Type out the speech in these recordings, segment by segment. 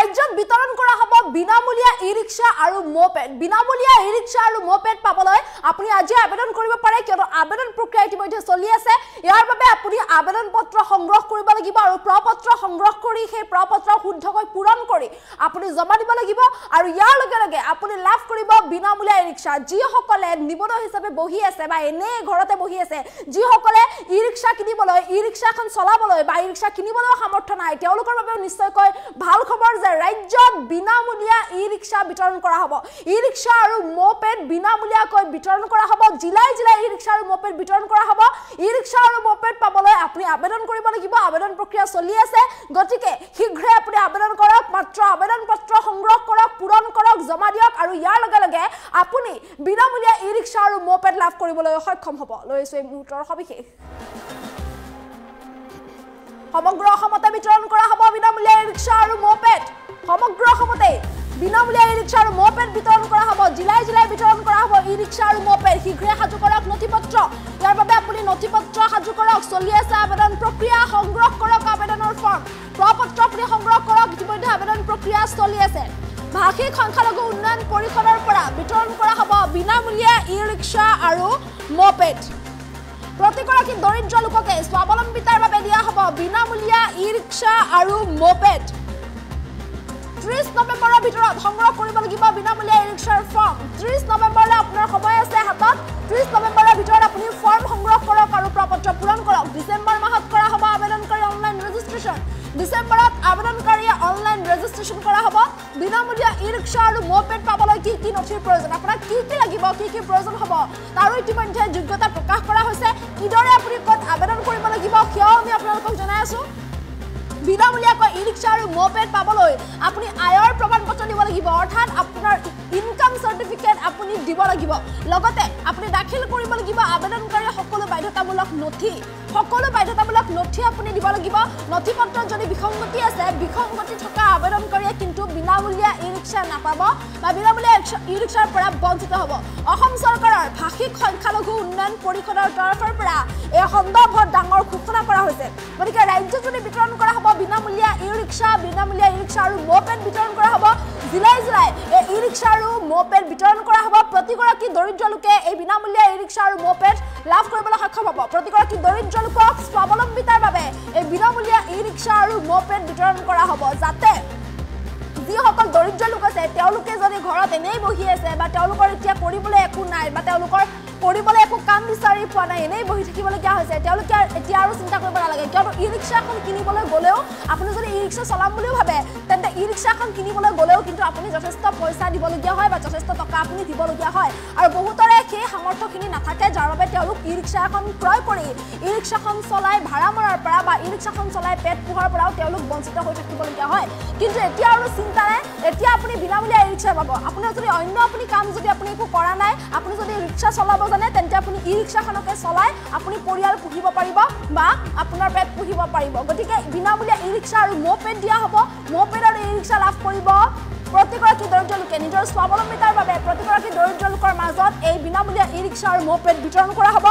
ৰাজ্যত বিতৰণ কৰা হ'ব বিনামূলীয়া ই-ৰিক্সা আৰু ম'পেড বিনামূলীয়া ই-ৰিক্সা আৰু ম'পেড পাবলৈ আপুনি আজি আবেদন কৰিব পাৰে কিয়নো আবেদন প্ৰক্ৰিয়া ইতিমধ্যে চলি আছে ইয়াৰ বাবে আপুনি আবেদন পত্ৰ সংগ্ৰহ কৰিব লাগিব আৰু প্ৰপত্ৰ সংগ্ৰহ কৰি সেই প্ৰপত্ৰ শুদ্ধকৈ পূৰণ কৰি আপুনি জমা দিব লাগিব আৰু ইয়াৰ লগে লগে আপুনি লাভ কৰিব বিনামূলীয়া ই-ৰিক্সা যিসকলে নিবনুৱা হিচাপে বহি আছে বা এনে ঘৰতে বহি আছে যিসকলে ই-ৰিক্সা কিনিবলৈ ই-ৰিক্সাখন চলাবলৈ বা ই-ৰিক্সা কিনিবলৈ সামৰ্থ্য নাই তেওঁলোকৰ বাবে নিশ্চয়কৈ ভাল খবৰ যে ৰাজ্যত বিনামূলীয়া ই-ৰিক্সা বিতৰণ কৰা হ'ব ই-ৰিক্সা আৰু ম'পেড বিনামূলীয়াকৈ বিতৰণ কৰা হ'ব জিলাই জিলাই ই-ৰিক্সা আৰু ম'পেড বিতৰণ কৰা হ'ব ই-ৰিক্সা আৰু ম'পেড পাবলৈ আপুনি আবেদন কৰিব লাগিব আবেদন প্ৰক্ৰিয়া চলি আছে গতিকে শীঘ্ৰে আপুনি আবেদন কৰক মাত্ৰ আবেদন পত্ৰ সংগ্ৰহ কৰক পূৰণ কৰক জমা দিয়ক আৰু ইয়াৰ লগে লগে আপুনি বিনামূলীয়া ই-ৰিক্সা আৰু ম'পেড লাভ কৰিবলৈ সক্ষম হ'ব লৈছো এই মুহূৰ্তৰ সবিশেষ সমগ্ৰ অসমতে বিতৰণ কৰা হ'ব বিনামূলীয়া ই-ৰিক্সা আৰু ম'পেড সমগ্ৰ অসমতে বিনামূলীয়া ই-ৰিক্সা আৰু ম'পেড বিতৰণ কৰা হ'ব জিলাই জিলাই বিতৰণ কৰা হ'ব ই-ৰিক্সা আৰু ম'পেড শীঘ্ৰে সাজু কৰক নথিপত্ৰ ইয়াৰ বাবে আপুনি নথিপত্ৰ সাজু কৰক চলি আছে আবেদন প্ৰক্ৰিয়া সংগ্ৰহ কৰক আবেদনৰ ফৰ্ম প্ৰপত্ৰ আপুনি সংগ্ৰহ কৰক ইতিমধ্যে আবেদন প্ৰক্ৰিয়া চলি আছে ভাষিক সংখ্যালঘু উন্নয়ন পৰিষদৰ পৰা বিতৰণ কৰা হ'ব বিনামূলীয়া ই-ৰিক্সা আৰু ম'পেড প্ৰতিগৰাকী দৰিদ্ৰ লোককে স্বাৱলম্বিতাৰ বাবে দিয়া হ'ব বিনামূলীয়া ই-ৰিক্সা আৰু ম'পেড 30 নৱেম্বৰৰ ভিতৰত সংগ্ৰহ কৰিব লাগিব বিনামূলীয়া ই-ৰিক্সাৰ ফৰ্ম 30 নৱেম্বৰলৈ আপোনাৰ সময় আছে হাতত 30 নৱেম্বৰৰ ভিতৰত আপুনি ফৰ্ম সংগ্ৰহ কৰক আৰু প্ৰপত্ৰ পূৰণ কৰক ডিচেম্বৰ মাহত কৰা হ'ব আবেদনকাৰী অনলাইন ৰেজিষ্ট্ৰেশ্যন ডিচেম্বৰত আবেদনকাৰীয়ে অনলাইন ৰেজিষ্ট্ৰেশ্যন কৰা হ'ব বিনামূলীয়া ই-ৰিক্সা আৰু ম'পেড পাবলৈ কি কি নথিৰ প্ৰয়োজন আপোনাক কি কি লাগিব কি কি প্ৰয়োজন হ'ব তাৰো ইতিমধ্যে যোগ্যতা প্ৰকাশ কৰা হৈছে কিদৰে আপুনি ক'ত আবেদন কৰিব লাগিব সেয়াও আমি আপোনালোকক জনাই আছো বিনামূলীয়াকৈ ই-ৰিক্সা আৰু ম'পেড পাবলৈ আপুনি আয়ৰ প্ৰমাণপত্ৰ দিব লাগিব অৰ্থাৎ আপোনাৰ ইনকাম চাৰ্টিফিকেট আপুনি দিব লাগিব লগতে আপুনি দাখিল কৰিব লাগিব আবেদনকাৰীৰ সকলো বাধ্যতামূলক নথি আপুনি দিব লাগিব নথিপত্ৰত যদি বিসংগতি আছে বিসংগতি থকা আবেদনকাৰীয়ে কিন্তু বিনামূলীয়া ই-ৰিক্সা নাপাব বা বিনামূলীয়া ই-ৰিক্সাৰ পৰা বঞ্চিত হ'ব অসম চৰকাৰৰ ভাষিক সংখ্যালঘু উন্নয়ন পৰিষদৰ তৰফৰ পৰা এই সন্দৰ্ভত ডাঙৰ ঘোষণা কৰা হৈছে গতিকে ৰাজ্যত যদি বিতৰণ কৰা হ'ব বিনামূলীয়া ই-ৰিক্সা আৰু ম'পেড বিতৰণ কৰা হ'ব জিলাই জিলাই এই ই-ৰিক্সা আৰু ম'পেড বিতৰণ কৰা হ'ব প্ৰতিগৰাকী দৰিদ্ৰ লোকে এই বিনামূলীয়া ই-ৰিক্সা আৰু ম'পেড লাভ কৰিবলৈ সক্ষম হ'ব প্ৰতিগৰাকী দৰিদ্ৰ লোকক স্বাৱলম্বিতাৰ বাবে এই বিনামূলীয়া ই-ৰিক্সা আৰু ম'পেড বিতৰণ কৰা হ'ব যাতে যিসকল দৰিদ্ৰ লোক আছে তেওঁলোকে যদি ঘৰত এনেই বহি আছে বা তেওঁলোকৰ এতিয়া কৰিবলৈ একো নাই বা তেওঁলোকৰ কৰিবলৈ একো কাম বিচাৰি পোৱা নাই এনেই বহি থাকিবলগীয়া হৈছে তেওঁলোকে এতিয়া আৰু চিন্তা কৰিব নালাগে কিয়নো ই-ৰিক্সা এখন কিনিবলৈ গ'লেও আপুনি যদি ই-ৰিক্সা চলাম বুলিও ভাবে তেন্তে ই-ৰিক্সা এখন কিনিবলৈ গ'লেও কিন্তু আপুনি যথেষ্ট পইচা দিবলগীয়া হয় বা যথেষ্ট টকা আপুনি দিবলগীয়া হয় আৰু বহুতৰে সেই সামৰ্থ্যখিনি নাথাকে যাৰ বাবে তেওঁলোক ই-ৰিক্সা এখন ক্ৰয় কৰি ই-ৰিক্সাখন চলাই ভাড়া মৰাৰ পৰা বা ই-ৰিক্সাখন চলাই পেট পোহাৰ পৰাও তেওঁলোক বঞ্চিত হৈ থাকিবলগীয়া হয় কিন্তু এতিয়া আৰু চিন্তা নাই এতিয়া আপুনি বিনামূলীয়া ই-ৰিক্সা পাব আপোনাৰ যদি অন্য আপুনি কাম যদি আপুনি একো কৰা নাই আপুনি যদি ৰিক্সা চলাব জানে তেন্তে আপুনি ই-ৰিক্সাখনকে চলাই আপুনি পৰিয়াল পুহিব পাৰিব বা আপোনাৰ পেট পুহিব পাৰিব গতিকে বিনামূলীয়া ই-ৰিক্সা আৰু ম'পেড দিয়া হ'ব ম'পেড আৰু ই-ৰিক্সা লাভ কৰিব প্ৰতিগৰাকী দৰিদ্ৰ লোকে নিজৰ স্বাৱলম্বিতাৰ বাবে প্ৰতিগৰাকী দৰিদ্ৰ লোকৰ মাজত এই বিনামূলীয়া ই-ৰিক্সা আৰু ম'পেড বিতৰণ কৰা হ'ব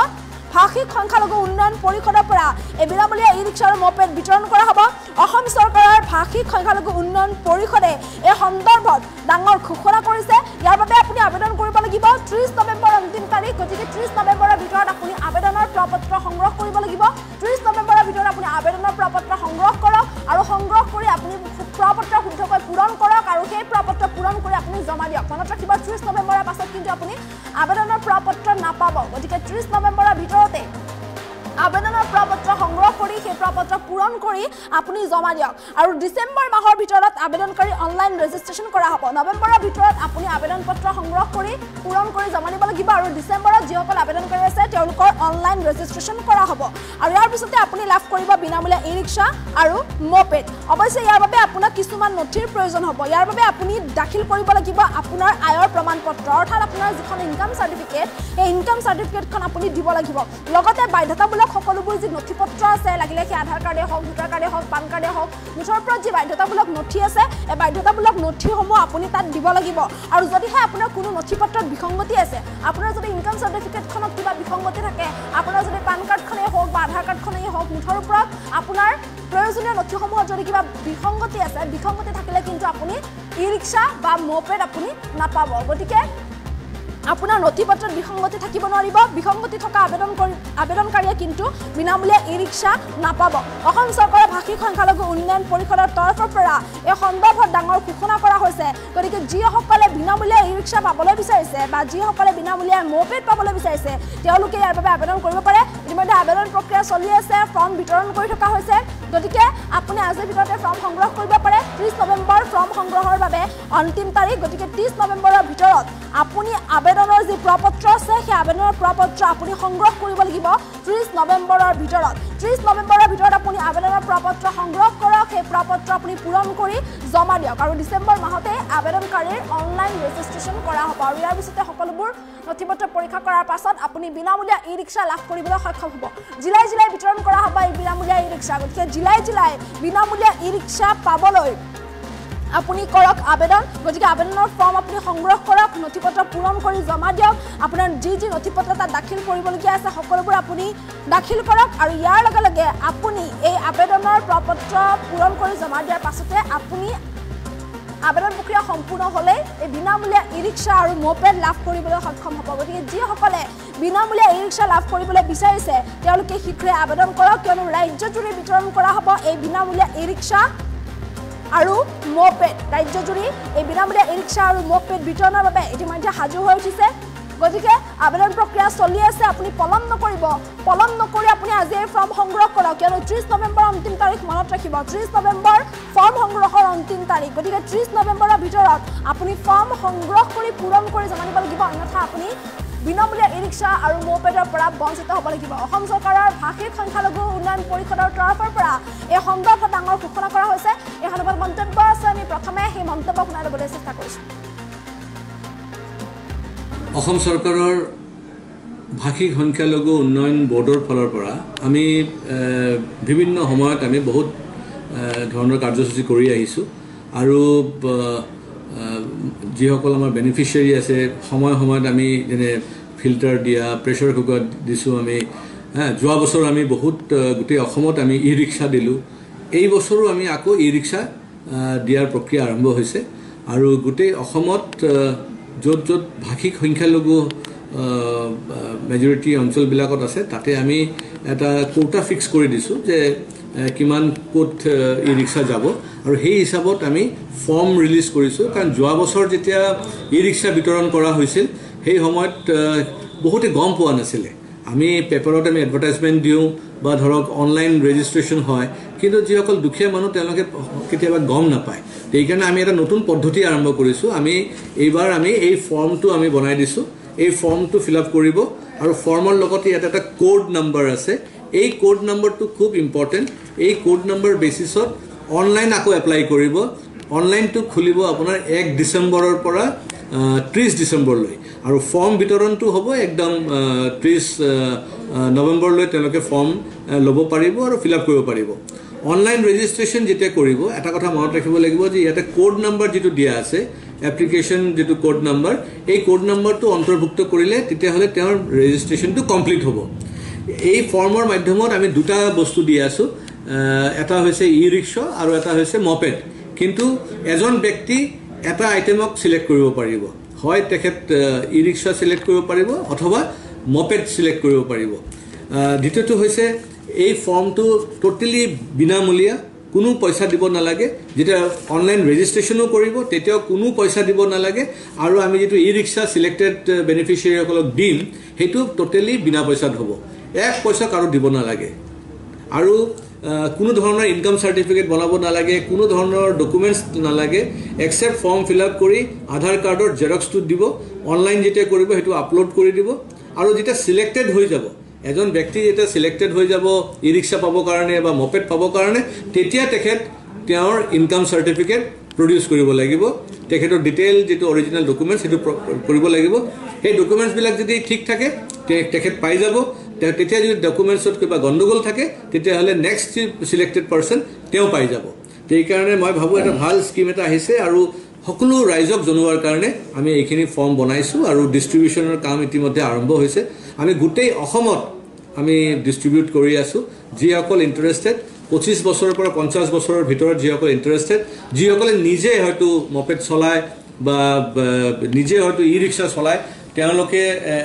ভাষিক সংখ্যালঘু উন্নয়ন পৰিষদৰ পৰা এই বিনামূলীয়া ই-ৰিক্সা আৰু ম'পেড বিতৰণ কৰা হ'ব অসম চৰকাৰৰ ভাষিক সংখ্যালঘু উন্নয়ন পৰিষদে এই সন্দৰ্ভত ডাঙৰ ঘোষণা কৰিছে ইয়াৰ বাবে আপুনি আবেদন কৰিব লাগিব 30 নৱেম্বৰ অন্তিম তাৰিখ গতিকে 30 নৱেম্বৰৰ ভিতৰত আপুনি আবেদনৰ প্ৰপত্ৰ সংগ্ৰহ কৰিব লাগিব 30 নৱেম্বৰৰ ভিতৰত আপুনি আবেদনৰ প্ৰপত্ৰ সংগ্ৰহ কৰক আৰু সংগ্ৰহ কৰি আপুনি প্ৰপত্ৰ শুদ্ধকৈ পূৰণ কৰক আৰু সেই প্ৰপত্ৰ পূৰণ কৰি আপুনি জমা দিয়ক মনত ৰাখিব 30 নৱেম্বৰৰ পাছত কিন্তু আপুনি আবেদনৰ প্ৰপত্ৰ নাপাব গতিকে 30 নৱেম্বৰৰ ভিতৰতে আবেদনৰ প্ৰপত্ৰ সংগ্ৰহ কৰি সেই প্ৰপত্ৰ পূৰণ কৰি আপুনি জমা দিয়ক আৰু ডিসেম্বৰ মাহৰ ভিতৰত আবেদনকাৰী অনলাইন ৰেজিষ্ট্ৰেশ্যন কৰা হ'ব নৱেম্বৰৰ ভিতৰত আপুনি আবেদন পত্ৰ সংগ্ৰহ কৰি পূৰণ কৰি জমা দিব লাগিব আৰু ডিসেম্বৰত যিসকল আবেদনকাৰী আছে তেওঁলোকৰ অনলাইন ৰেজিষ্ট্ৰেশ্যন কৰা হ'ব আৰু ইয়াৰ পিছতে আপুনি লাভ কৰিব বিনামূলীয়া ই-ৰিক্সা আৰু ম'পেড অৱশ্যে ইয়াৰ বাবে আপোনাক কিছুমান নথিৰ প্ৰয়োজন হ'ব ইয়াৰ বাবে আপুনি দাখিল কৰিব লাগিব আপোনাৰ আয়ৰ প্ৰমাণপত্ৰ অৰ্থাৎ আপোনাৰ যিখন ইনকাম চাৰ্টিফিকেট এই ইনকাম চাৰ্টিফিকেটখন আপুনি দিব লাগিব লগতে বাধ্যতামূলক সকলোবোৰ যি নথিপত্ৰ আছে লাগিলে কি আধাৰ কাৰ্ডে হওক ভোটাৰ কাৰ্ডে হওক পান কাৰ্ডে হওক মুঠৰ ওপৰত যি বাধ্যতামূলক নথি আছে এই বাধ্যতামূলক নথিসমূহ আপুনি তাত দিব লাগিব আৰু যদিহে আপোনাৰ কোনো নথিপত্ৰত বিসংগতি আছে আপোনাৰ যদি ইনকাম চাৰ্টিফিকেটখনত কিবা বিসংগতি থাকে আপোনাৰ যদি পান কাৰ্ডখনেই হওক বা আধাৰ কাৰ্ডখনেই হওক মুঠৰ ওপৰত আপোনাৰ প্ৰয়োজনীয় নথিসমূহত যদি কিবা বিসংগতি আছে বিসংগতি থাকিলে কিন্তু আপুনি ই-ৰিক্সা বা মপেড আপুনি নাপাব গতিকে আপোনাৰ নথিপত্ৰত বিসংগতি থাকিব নোৱাৰিব বিসংগতি থকা আবেদনকাৰীয়ে কিন্তু বিনামূলীয়া ই-ৰিক্সা নাপাব অসম চৰকাৰৰ ভাষিক সংখ্যালঘু উন্নয়ন পৰিষদৰ তৰফৰ পৰা এই সন্দৰ্ভত ডাঙৰ ঘোষণা কৰা হৈছে গতিকে যিসকলে বিনামূলীয়া ই-ৰিক্সা পাবলৈ বিচাৰিছে বা যিসকলে বিনামূলীয়া মপেড পাবলৈ বিচাৰিছে তেওঁলোকে ইয়াৰ বাবে আবেদন কৰিব পাৰে ইতিমধ্যে আবেদন প্ৰক্ৰিয়া চলি আছে ফৰ্ম বিতৰণ কৰি থকা হৈছে গতিকে আপুনি আজিৰ ভিতৰতে ফৰ্ম সংগ্ৰহ কৰিব পাৰে 30 নৱেম্বৰ ফৰ্ম সংগ্ৰহৰ বাবে অন্তিম তাৰিখ গতিকে 30 নৱেম্বৰৰ ভিতৰত আপুনি আবেদনৰ যি প্ৰপত্ৰ আছে সেই আবেদনৰ প্ৰপত্ৰ আপুনি সংগ্ৰহ কৰিব লাগিব 30 নৱেম্বৰৰ ভিতৰত 30 নৱেম্বৰৰ ভিতৰত আপুনি আবেদনৰ প্ৰপত্ৰ সংগ্ৰহ কৰক সেই প্ৰপত্ৰ আপুনি পূৰণ কৰি জমা দিয়ক আৰু ডিসেম্বৰ মাহতে আবেদনকাৰীৰ অনলাইন ৰেজিষ্ট্ৰেচন কৰা হ'ব আৰু ইয়াৰ পিছতে সকলোবোৰ নথিপত্ৰ পৰীক্ষা কৰাৰ পাছত আপুনি বিনামূলীয়া ই-ৰিক্সা লাভ কৰিবলৈ সক্ষম হ'ব জিলাই জিলাই বিতৰণ কৰা হ'ব এই বিনামূলীয়া ই-ৰিক্সা গতিকে জিলাই জিলাই বিনামূলীয়া ই-ৰিক্সা পাবলৈ আপুনি কৰক আবেদন গতিকে আবেদনৰ ফৰ্ম আপুনি সংগ্ৰহ কৰক নথিপত্ৰ পূৰণ কৰি জমা দিয়ক আপোনাৰ যি নথিপত্ৰ তাত দাখিল কৰিবলগীয়া আছে সকলোবোৰ আপুনি দাখিল কৰক আৰু ইয়াৰ লগে লগে আপুনি এই আবেদনৰ প্ৰপত্ৰ পূৰণ কৰি জমা দিয়াৰ পাছতে আপুনি আবেদন প্ৰক্ৰিয়া সম্পূৰ্ণ হ'লে এই বিনামূলীয়া ই-ৰিক্সা আৰু মপেড লাভ কৰিবলৈ সক্ষম হ'ব গতিকে যিসকলে বিনামূলীয়া ই-ৰিক্সা লাভ কৰিবলৈ বিচাৰিছে তেওঁলোকে শীঘ্ৰে আবেদন কৰক কিয়নো ৰাজ্যজুৰি বিতৰণ কৰা হ'ব এই বিনামূলীয়া ই-ৰিক্সা আৰু মপেড ৰাজ্যজুৰি এই বিনামূলীয়া ই-ৰিক্সা আৰু মপেড বিতৰণৰ বাবে ইতিমধ্যে সাজু হৈ উঠিছে গতিকে আবেদন প্ৰক্ৰিয়া চলি আছে আপুনি পলম নকৰি আপুনি আজি এই ফৰ্ম সংগ্ৰহ কৰক কিয়নো 30 নৱেম্বৰ অন্তিম তাৰিখ মনত ৰাখিব 30 নৱেম্বৰ ফৰ্ম সংগ্ৰহৰ অন্তিম তাৰিখ গতিকে 30 নৱেম্বৰৰ ভিতৰত আপুনি ফৰ্ম সংগ্ৰহ কৰি পূৰণ কৰি জমা দিব লাগিব অন্যথা আপুনি বিনামূলীয়া ই-ৰিক্সা আৰু মপেডৰ পৰা বঞ্চিত হ'ব লাগিব অসম চৰকাৰৰ ভাষিক সংখ্যালঘু উন্নয়ন পৰিষদৰ তৰফৰ পৰা এই সন্দৰ্ভত ডাঙৰ ঘোষণা কৰা হৈছে এই সন্দৰ্ভত মন্তব্য আছে আমি প্ৰথমে সেই মন্তব্য শুনাই ল'বলৈ চেষ্টা কৰিছোঁ অসম চৰকাৰৰ ভাষিক সংখ্যালঘু উন্নয়ন বোৰ্ডৰ ফালৰ পৰা আমি বিভিন্ন সময়ত আমি বহুত ধৰণৰ কাৰ্যসূচী কৰি আহিছোঁ আৰু যিসকল আমাৰ বেনিফিচিয়াৰী আছে সময়ত আমি যেনে ফিল্টাৰ দিয়া প্ৰেছাৰ কুকাৰ দিছোঁ আমি যোৱা বছৰ আমি বহুত গোটেই অসমত আমি ই-ৰিক্সা দিলোঁ এই বছৰো আমি আকৌ ই-ৰিক্সা দিয়াৰ প্ৰক্ৰিয়া আৰম্ভ হৈছে আৰু গোটেই অসমত য'ত ভাষিক সংখ্যালঘু মেজৰিটি অঞ্চলবিলাকত আছে তাতে আমি এটা কোটা ফিক্স কৰি দিছোঁ যে কিমান ক'ত ই-ৰিক্সা যাব আৰু সেই হিচাপত আমি ফৰ্ম ৰিলিজ কৰিছোঁ কাৰণ যোৱা বছৰ যেতিয়া ই-ৰিক্সা বিতৰণ কৰা হৈছিল সেই সময়ত বহুতে গম পোৱা নাছিলে আমি পেপাৰত আমি এডভাৰটাইজমেণ্ট দিওঁ বা ধৰক অনলাইন ৰেজিষ্ট্ৰেশ্যন হয় কিন্তু যিসকল দুখীয়া মানুহ তেওঁলোকে কেতিয়াবা গম নাপায় সেইকাৰণে আমি এটা নতুন পদ্ধতি আৰম্ভ কৰিছোঁ আমি এইবাৰ আমি এই ফৰ্মটো আমি বনাই দিছোঁ এই ফৰ্মটো ফিল আপ কৰিব আৰু ফৰ্মৰ লগতে ইয়াত এটা কোড নম্বৰ আছে এই কোড নম্বৰটো খুব ইম্পৰ্টেণ্ট এই কোড নম্বৰ বেচিছত অনলাইন আকৌ এপ্লাই কৰিব অনলাইনটো খুলিব আপোনাৰ 1 ডিচেম্বৰৰ পৰা 30 ডিচেম্বৰলৈ আৰু ফৰ্ম বিতৰণটো হ'ব একদম 30 নৱেম্বৰলৈ তেওঁলোকে ফৰ্ম ল'ব পাৰিব আৰু ফিল আপ কৰিব পাৰিব অনলাইন ৰেজিষ্ট্ৰেশ্যন যেতিয়া কৰিব এটা কথা মনত ৰাখিব লাগিব যে ইয়াতে কোড নম্বৰ যিটো দিয়া আছে এপ্লিকেশ্যন যিটো কোড নম্বৰ এই কোড নম্বৰটো অন্তৰ্ভুক্ত কৰিলে তেতিয়াহ'লে তেওঁৰ ৰেজিষ্ট্ৰেশ্যনটো কমপ্লিট হ'ব এই ফৰ্মৰ মাধ্যমত আমি দুটা বস্তু দি আছোঁ এটা হৈছে ই-ৰিক্সা আৰু এটা হৈছে মপেড কিন্তু এজন ব্যক্তি এটা আইটেমক সিলেক্ট কৰিব পাৰিব হয় তেখেত ই-ৰিক্সা সিলেক্ট কৰিব পাৰিব অথবা মপেড সিলেক্ট কৰিব পাৰিব দ্বিতীয়টো হৈছে এই ফৰ্মটো টোটেলি বিনামূলীয়া কোনো পইচা দিব নালাগে যেতিয়া অনলাইন ৰেজিষ্ট্ৰেশ্যনো কৰিব তেতিয়াও কোনো পইচা দিব নালাগে আৰু আমি যেটো ই-ৰিক্সা সিলেক্টেড বেনিফিচিয়াৰীসকলক দিম হেতু টোটেলি বিনা পইচাত হ'ব এক পইচা কাৰো দিব নালাগে আৰু কোনো ধৰণৰ ইনকাম সাৰ্টিফিকেট বনাব নালাগে কোনো ধৰণৰ ডকুমেন্টস নালাগে এক্সেপ্ট ফৰ্ম ফিল আপ কৰি আধাৰ কাৰ্ডৰ জেৰক্সটো দিব অনলাইন যেতিয়া কৰিব হেতু আপলোড কৰি দিব আৰু যেতিয়া সিলেক্টেড হৈ যাব এজন ব্যক্তি যেতিয়া সিলেক্টেড হৈ যাব ই-ৰিক্সা পাব কাৰণে বা মপেড পাব কাৰণে তেতিয়া তেখেত তেওঁৰ ইনকাম সাৰ্টিফিকেট প্ৰডিউস কৰিব লাগিব তেখেতৰ ডিটেইল যেটো অৰিজিনাল ডকুমেন্টস হেতু কৰিব লাগিব এই ডকুমেন্টস বিলাক যদি ঠিক থাকে তেখেত পাই যাব তেতিয়া যদি ডকুমেন্টছত কিবা গণ্ডগোল থাকে তেতিয়াহলে নেক্সট সিলেক্টেড পারসন তেও পাই যাব এই কারণে মই ভাবো এটা ভাল স্কিম এটা আহিছে আৰু সকলো ৰাইজক জনোৱাৰ কাৰণে আমি এইখিনি ফৰ্ম বনাইছো আৰু ডিস্ট্ৰিবিউচনৰ কাম ইতিমধ্যে আৰম্ভ হৈছে আমি গোটেই অসমত আমি ডিস্ট্ৰিবিউট কৰি আছো যিসকল ইন্টাৰেষ্টেড 25 বছৰৰ পৰা 50 বছৰৰ ভিতৰত যিসকল ইণ্টাৰেষ্টেড, যিসকলে নিজে হয়তো মপেড চলায় বা নিজে হয়তো ই ৰিক্সা চলায়, তেওঁলোকে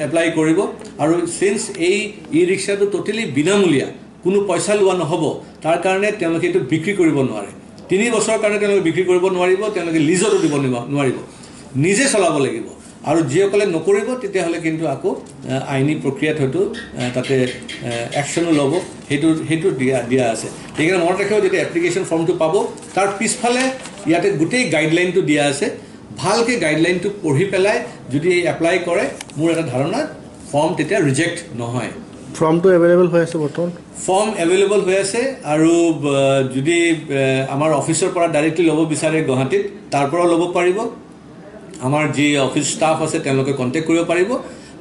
এপ্লাই কৰিব। আৰু সিন্স এই ই ৰিক্সাটো টোটেলি বিনামূলীয়া, কোনো পইচা লোৱা নহ'ব, তাৰ কাৰণে তেওঁলোকে এইটো বিক্ৰী কৰিব নোৱাৰে। 3 বছৰৰ কাৰণে তেওঁলোকে বিক্ৰী কৰিব নোৱাৰিব, তেওঁলোকে লিজতো দিব নোৱাৰিব, নিজে চলাব লাগিব। আৰু যিসকলে নকৰিব তেতিয়াহ'লে কিন্তু আকৌ আইনী প্ৰক্ৰিয়াত হয়তো তাতে একশ্যনো ল'ব, সেইটো দিয়া আছে। সেইকাৰণে মনত ৰাখিব, যেতিয়া এপ্লিকেশ্যন ফৰ্মটো পাব তাৰ পিছফালে ইয়াতে গোটেই গাইডলাইনটো দিয়া আছে। ভালকৈ গাইডলাইনটো পঢ়ি পেলাই যদি এপ্লাই কৰে, মোৰ এটা ধাৰণা ফৰ্ম তেতিয়া ৰিজেক্ট নহয়। ফৰ্মটো এভেইলেবল হৈ আছে বৰ্তমান? ফৰ্ম এভেইলেবল হৈ আছে, আৰু যদি আমাৰ অফিচৰ পৰা ডাইৰেক্টলি ল'ব বিচাৰে গুৱাহাটীত, তাৰ পৰাও ল'ব পাৰিব। আমাৰ যি অফিচ ষ্টাফ আছে তেওঁলোকে কণ্টেক্ট কৰিব পাৰিব,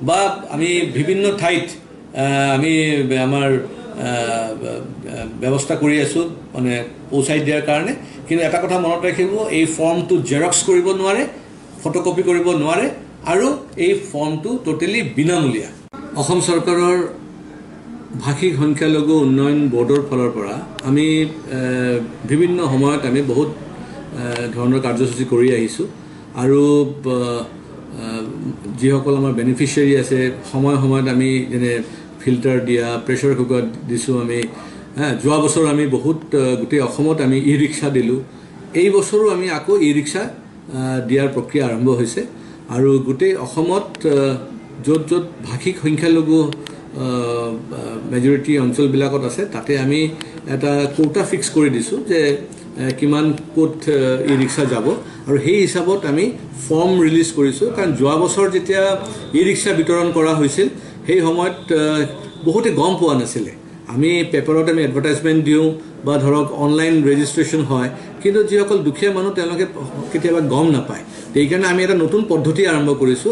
বা আমি বিভিন্ন ঠাইত আমি আমাৰ ব্যৱস্থা কৰি আছোঁ মানে পৌঁছাই দিয়াৰ কাৰণে। কিন্তু এটা কথা মনত ৰাখিব, এই ফৰ্মটো জেৰক্স কৰিব নোৱাৰে, ফটোকপি কৰিব নোৱাৰে, আৰু এই ফৰ্মটো টোটেলি বিনামূলীয়া। অসম চৰকাৰৰ ভাষিক সংখ্যালঘু উন্নয়ন বোৰ্ডৰ ফালৰ পৰা আমি বিভিন্ন সময়ত আমি বহুত ধৰণৰ কাৰ্যসূচী কৰি আহিছোঁ। আৰু যিসকল আমাৰ বেনিফিচিয়াৰী আছে, সময়ে সময়ত আমি যেনে ফিল্টাৰ দিয়া, প্ৰেছাৰ কুকাৰ দিছোঁ আমি। যোৱা বছৰ আমি বহুত গোটেই অসমত আমি ই ৰিক্সা দিলোঁ। এই বছৰো আমি আকৌ ই ৰিক্সা দিয়াৰ প্ৰক্ৰিয়া আৰম্ভ হৈছে। আৰু গোটেই অসমত য'ত য'ত ভাষিক সংখ্যালঘু মেজৰিটি অঞ্চলবিলাকত আছে, তাতে আমি এটা কোটা ফিক্স কৰি দিছোঁ যে কিমান ক'ত ই ৰিক্সা যাব, আৰু সেই হিচাপত আমি ফৰ্ম ৰিলিজ কৰিছোঁ। কাৰণ যোৱা বছৰ যেতিয়া ই ৰিক্সা বিতৰণ কৰা হৈছিল, সেই সময়ত বহুতে গম পোৱা নাছিলে। আমি পেপাৰত আমি এডভাৰটাইজমেণ্ট দিওঁ বা ধৰক অনলাইন ৰেজিষ্ট্ৰেশ্যন হয়, কিন্তু যিসকল দুখীয়া মানুহ তেওঁলোকে কেতিয়াবা গম নাপায়। সেইকাৰণে আমি এটা নতুন পদ্ধতি আৰম্ভ কৰিছোঁ।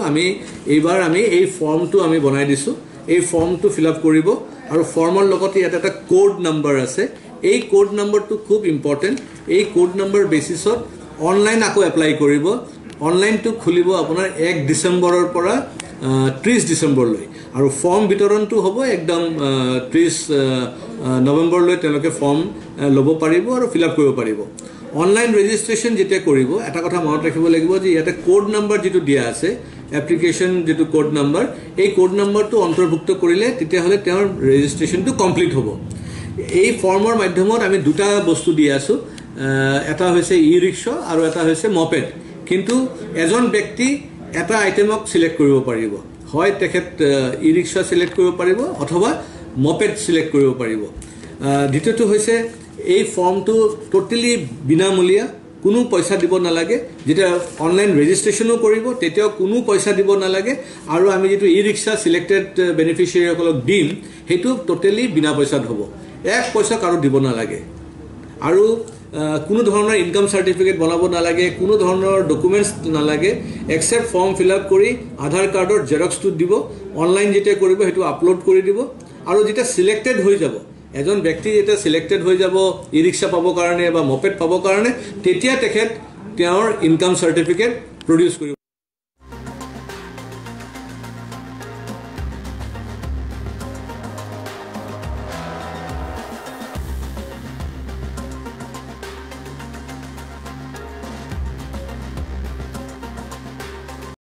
এইবাৰ আমি এই ফৰ্মটো আমি বনাই দিছোঁ। এই ফৰ্মটো ফিল আপ কৰিব, আৰু ফৰ্মৰ লগতে ইয়াত এটা কোড নম্বৰ আছে। এই কোড নম্বৰটো খুব ইম্পৰ্টেণ্ট। এই কোড নম্বৰ বেচিছত অনলাইন আকৌ এপ্লাই কৰিব। অনলাইনটো খুলিব আপোনাৰ 1 ডিচেম্বৰৰ পৰা 30 ডিচেম্বৰলৈ, আৰু ফৰ্ম বিতৰণটো হ'ব একদম 30 নৱেম্বৰলৈ তেওঁলোকে ফৰ্ম ল'ব পাৰিব আৰু ফিল আপ কৰিব পাৰিব। অনলাইন ৰেজিষ্ট্ৰেশ্যন যেতিয়া কৰিব, এটা কথা মনত ৰাখিব লাগিব যে ইয়াতে কোড নম্বৰ যিটো দিয়া আছে, এপ্লিকেশ্যন যিটো কোড নম্বৰ, এই কোড নম্বৰটো অন্তৰ্ভুক্ত কৰিলে তেতিয়াহ'লে তেওঁৰ ৰেজিষ্ট্ৰেশ্যনটো কমপ্লিট হ'ব। এই ফৰ্মৰ মাধ্যমত আমি দুটা বস্তু দি আছোঁ, এটা হৈছে ই ৰিক্সা আৰু এটা হৈছে মপেড। কিন্তু এজন ব্যক্তি এটা আইটেমক চিলেক্ট কৰিব পাৰিব, হয় তেখেত ই ৰিক্সা চিলেক্ট কৰিব পাৰিব অথবা মপেড চিলেক্ট কৰিব পাৰিব। দ্বিতীয়টো হৈছে এই ফৰ্মটো টোটেলি বিনামূলীয়া, কোনো পইচা দিব নালাগে। যেতিয়া অনলাইন ৰেজিষ্ট্ৰেশ্যনো কৰিব তেতিয়াও কোনো পইচা দিব নালাগে, আৰু আমি যিটো ই ৰিক্সা চিলেক্টেড বেনিফিচিয়াৰীসকলক দিম সেইটো টোটেলি বিনা পইচাত হ'ব, 1 পইচা কাৰো দিব নালাগে। আৰু কোনো ধৰণৰ ইনকাম চাৰ্টিফিকেট বনাব নালাগে, কোনো ধৰণৰ ডকুমেণ্টছ নালাগে, এক্সেপ্ট ফৰ্ম ফিল আপ কৰি আধাৰ কাৰ্ডৰ জেৰক্সটো দিব, অনলাইন যেতিয়া কৰিব সেইটো আপলোড কৰি দিব। আৰু যেতিয়া চিলেক্টেড হৈ যাব, এজন ব্যক্তি যেতিয়া চিলেক্টেড হৈ যাব ই ৰিক্সা পাবৰ কাৰণে বা মপেড পাবৰ কাৰণে, তেতিয়া তেখেত তেওঁৰ ইনকাম চাৰ্টিফিকেট প্ৰডিউচ কৰিব।